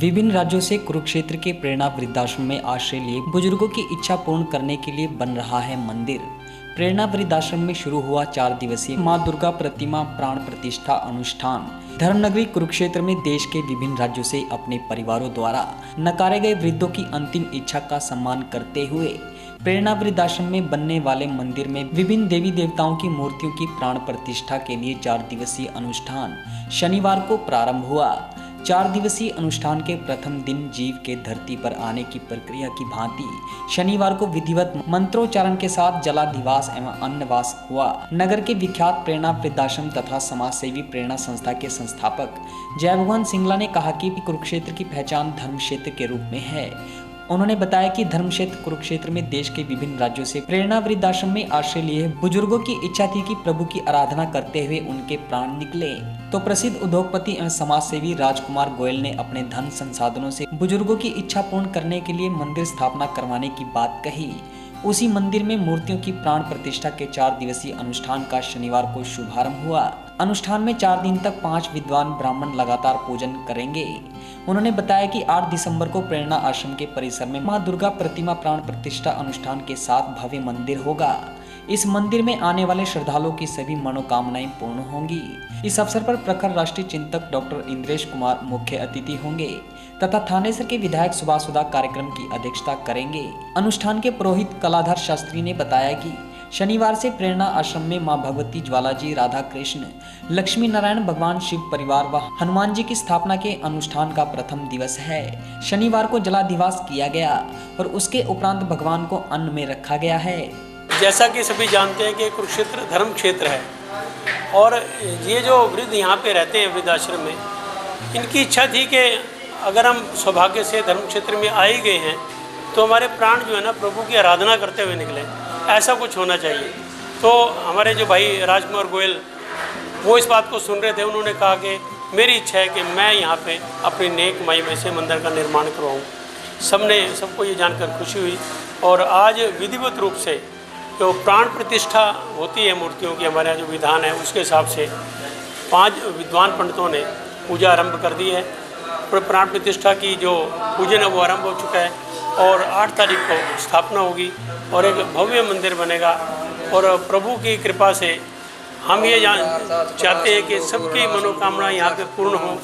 विभिन्न राज्यों से कुरुक्षेत्र के प्रेरणा वृद्धाश्रम में आश्रय लिए बुजुर्गों की इच्छा पूर्ण करने के लिए बन रहा है मंदिर। प्रेरणा वृद्धाश्रम में शुरू हुआ 4 दिवसीय मां दुर्गा प्रतिमा प्राण प्रतिष्ठा अनुष्ठान। धर्मनगरी कुरुक्षेत्र में देश के विभिन्न राज्यों से अपने परिवारों द्वारा नकारे गए वृद्धों की अंतिम इच्छा का सम्मान करते हुए प्रेरणा वृद्धाश्रम में बनने वाले मंदिर में विभिन्न देवी देवताओं की मूर्तियों की प्राण प्रतिष्ठा के लिए 4 दिवसीय अनुष्ठान शनिवार को प्रारंभ हुआ। 4 दिवसीय अनुष्ठान के प्रथम दिन जीव के धरती पर आने की प्रक्रिया की भांति शनिवार को विधिवत मंत्रोच्चारण के साथ जलाधिवास एवं अन्नवास हुआ। नगर के विख्यात प्रेरणा वृद्धाश्रम तथा समाज सेवी प्रेरणा संस्था के संस्थापक जय भगवान सिंगला ने कहा कि कुरुक्षेत्र की पहचान धर्म क्षेत्र के रूप में है। उन्होंने बताया कि धर्म क्षेत्र कुरुक्षेत्र में देश के विभिन्न राज्यों से प्रेरणा वृद्धाश्रम में आश्रय लिए बुजुर्गों की इच्छा थी कि प्रभु की आराधना करते हुए उनके प्राण निकले, तो प्रसिद्ध उद्योगपति एवं समाज सेवी राजकुमार गोयल ने अपने धन संसाधनों से बुजुर्गों की इच्छा पूर्ण करने के लिए मंदिर स्थापना करवाने की बात कही। उसी मंदिर में मूर्तियों की प्राण प्रतिष्ठा के 4 दिवसीय अनुष्ठान का शनिवार को शुभारंभ हुआ। अनुष्ठान में 4 दिन तक 5 विद्वान ब्राह्मण लगातार पूजन करेंगे। उन्होंने बताया कि 8 दिसंबर को प्रेरणा आश्रम के परिसर में मां दुर्गा प्रतिमा प्राण प्रतिष्ठा अनुष्ठान के साथ भव्य मंदिर होगा। इस मंदिर में आने वाले श्रद्धालुओं की सभी मनोकामनाएं पूर्ण होंगी। इस अवसर पर प्रखर राष्ट्रीय चिंतक डॉक्टर इंद्रेश कुमार मुख्य अतिथि होंगे तथा थानेसर के विधायक सुभाष सुधा कार्यक्रम की अध्यक्षता करेंगे। अनुष्ठान के पुरोहित कलाधर शास्त्री ने बताया कि शनिवार से प्रेरणा आश्रम में मां भगवती ज्वाला जी, राधा कृष्ण, लक्ष्मी नारायण भगवान शिव परिवार व हनुमान जी की स्थापना के अनुष्ठान का प्रथम दिवस है। शनिवार को जलाधिवास किया गया और उसके उपरांत भगवान को अन्न में रखा गया है। जैसा कि सभी जानते हैं कि कुरुक्षेत्र धर्म क्षेत्र है और ये जो वृद्ध यहाँ पे रहते हैं वृद्धाश्रम में, इनकी इच्छा थी कि अगर हम सौभाग्य से धर्म क्षेत्र में आ ही गए हैं तो हमारे प्राण जो है ना प्रभु की आराधना करते हुए निकले, ऐसा कुछ होना चाहिए। तो हमारे जो भाई राजकुमार गोयल वो इस बात को सुन रहे थे, उन्होंने कहा कि मेरी इच्छा है कि मैं यहाँ पे अपनी नेक कमाई में से मंदिर का निर्माण करवाऊँ। सबको ये जानकर खुशी हुई और आज विधिवत रूप से जो प्राण प्रतिष्ठा होती है मूर्तियों की, हमारे यहाँ जो विधान है उसके हिसाब से 5 विद्वान पंडितों ने पूजा आरंभ कर दी है। प्राण प्रतिष्ठा की जो पूजन है वो आरंभ हो चुका है और 8 तारीख को स्थापना होगी और एक भव्य मंदिर बनेगा। और प्रभु की कृपा से हम ये चाहते हैं कि सबकी मनोकामना यहाँ पे पूर्ण हो,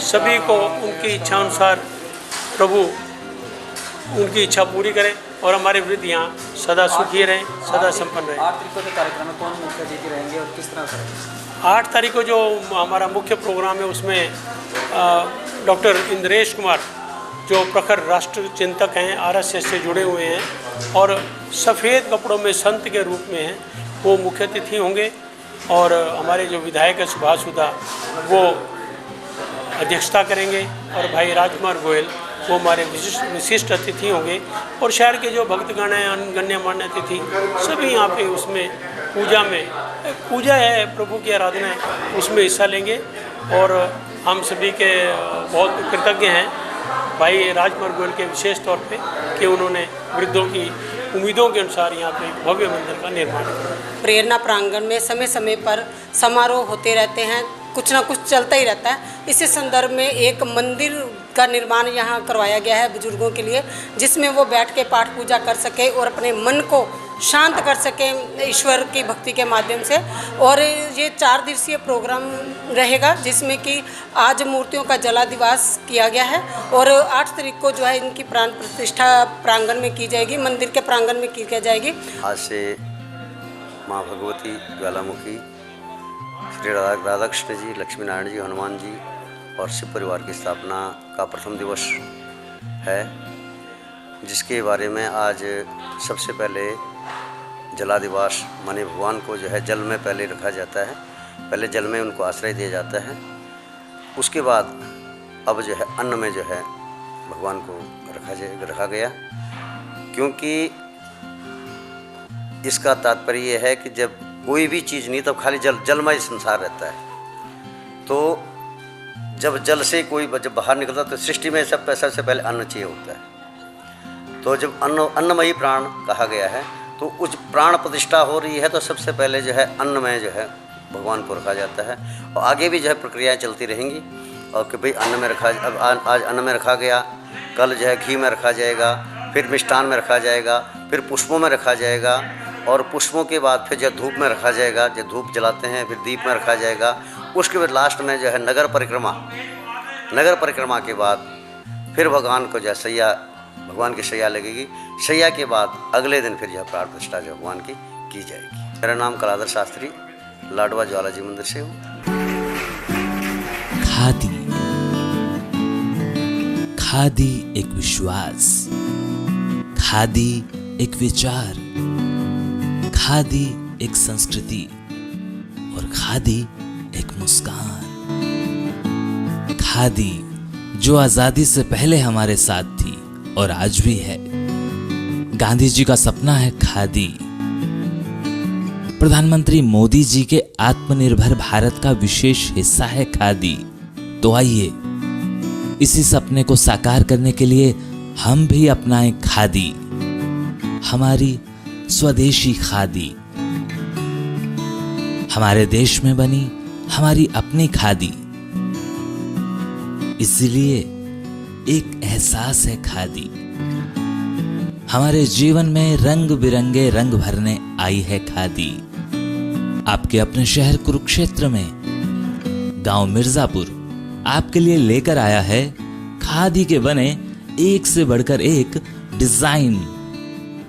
सभी को उनकी इच्छा अनुसार प्रभु उनकी इच्छा पूरी करे और हमारे वृद्ध यहाँ सदा सुखी रहें, सदा संपन्न रहें। 8 तारीख को कार्यक्रम में कौन मुख्य अतिथि रहेंगे और किस तरह करेंगे? 8 तारीख को जो हमारा मुख्य प्रोग्राम है उसमें डॉक्टर इंद्रेश कुमार जो प्रखर राष्ट्र चिंतक हैं, आरएसएस से जुड़े हुए हैं और सफ़ेद कपड़ों में संत के रूप में हैं, वो मुख्य अतिथि होंगे। और हमारे जो विधायक है सुभाष सुधा वो अध्यक्षता करेंगे और भाई राजकुमार गोयल वो हमारे विशिष्ट अतिथि होंगे। और शहर के जो भक्तगण हैं, गण्यमान्य अतिथि सभी यहाँ पे उसमें पूजा है, प्रभु की आराधना है, उसमें हिस्सा लेंगे। और हम सभी के बहुत कृतज्ञ हैं भाई राजकुमार गोयल के विशेष तौर पे कि उन्होंने वृद्धों की उम्मीदों के अनुसार यहाँ पे भव्य मंदिर का निर्माण किया। प्रेरणा प्रांगण में समय समय पर समारोह होते रहते हैं, कुछ ना कुछ चलता ही रहता है। इसी संदर्भ में एक मंदिर का निर्माण यहाँ करवाया गया है बुजुर्गों के लिए, जिसमें वो बैठ के पाठ पूजा कर सके और अपने मन को शांत कर सके ईश्वर की भक्ति के माध्यम से। और ये 4 दिवसीय प्रोग्राम रहेगा जिसमें कि आज मूर्तियों का जलाधिवास किया गया है और 8 तारीख को जो है इनकी प्राण प्रतिष्ठा प्रांगण में की जाएगी, मंदिर के प्रांगण में की जाएगी। आज से माँ भगवती ज्वालामुखी, श्री राधाकृष्ण जी, लक्ष्मी नारायण जी, हनुमान जी और शिव परिवार की स्थापना का प्रथम दिवस है, जिसके बारे में आज सबसे पहले जलाधिवास माने भगवान को जो है जल में पहले रखा जाता है, पहले जल में उनको आश्रय दिया जाता है। उसके बाद अब जो है अन्न में जो है भगवान को रखा गया, क्योंकि इसका तात्पर्य ये है कि जब कोई भी चीज़ नहीं तब खाली जलमय संसार रहता है, तो जब जल से कोई जब बाहर निकलता तो सृष्टि में सबसे पहले अन्न चाहिए होता है। तो जब अन्नमयी प्राण कहा गया है तो उस प्राण प्रतिष्ठा हो रही है तो सबसे पहले जो है अन्न में जो है भगवान को रखा जाता है और आगे भी जो है प्रक्रियाएं चलती रहेंगी। और कि भाई अन्न में रखा, अब आज अन्न में रखा गया, कल जो है घी में रखा जाएगा, फिर मिष्ठान में रखा जाएगा, फिर पुष्पों में रखा जाएगा, और पुष्पों के बाद फिर जो धूप में रखा जाएगा, जो धूप जलाते हैं, फिर दीप में रखा जाएगा। उसके बाद लास्ट में जो है नगर परिक्रमा के बाद फिर भगवान को जो है सैया, भगवान की सैया लगेगी। सैया के बाद अगले दिन फिर यह प्राण प्रतिष्ठा जो भगवान की जाएगी। मेरा नाम कलाधर शास्त्री, लाडवा ज्वाला जी मंदिर से हूँ। खादी एक विश्वास, खादी एक विचार, खादी एक संस्कृति और खादी एक मुस्कान। खादी जो आजादी से पहले हमारे साथ थी और आज भी है। गांधी जी का सपना है खादी। प्रधानमंत्री मोदी जी के आत्मनिर्भर भारत का विशेष हिस्सा है खादी। तो आइए इसी सपने को साकार करने के लिए हम भी अपनाएं खादी, हमारी स्वदेशी खादी, हमारे देश में बनी हमारी अपनी खादी। इसलिए एक एहसास है खादी। हमारे जीवन में रंग बिरंगे रंग भरने आई है खादी। आपके अपने शहर कुरुक्षेत्र में गांव मिर्जापुर आपके लिए लेकर आया है खादी के बने एक से बढ़कर एक डिजाइन,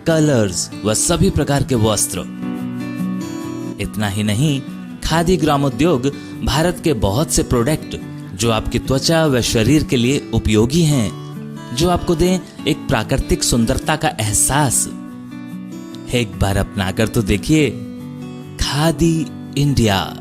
कलर्स व सभी प्रकार के वस्त्र। इतना ही नहीं, खादी ग्रामोद्योग भारत के बहुत से प्रोडक्ट जो आपकी त्वचा व शरीर के लिए उपयोगी हैं, जो आपको दें एक प्राकृतिक सुंदरता का एहसास। एक बार अपनाकर तो देखिए। खादी इंडिया।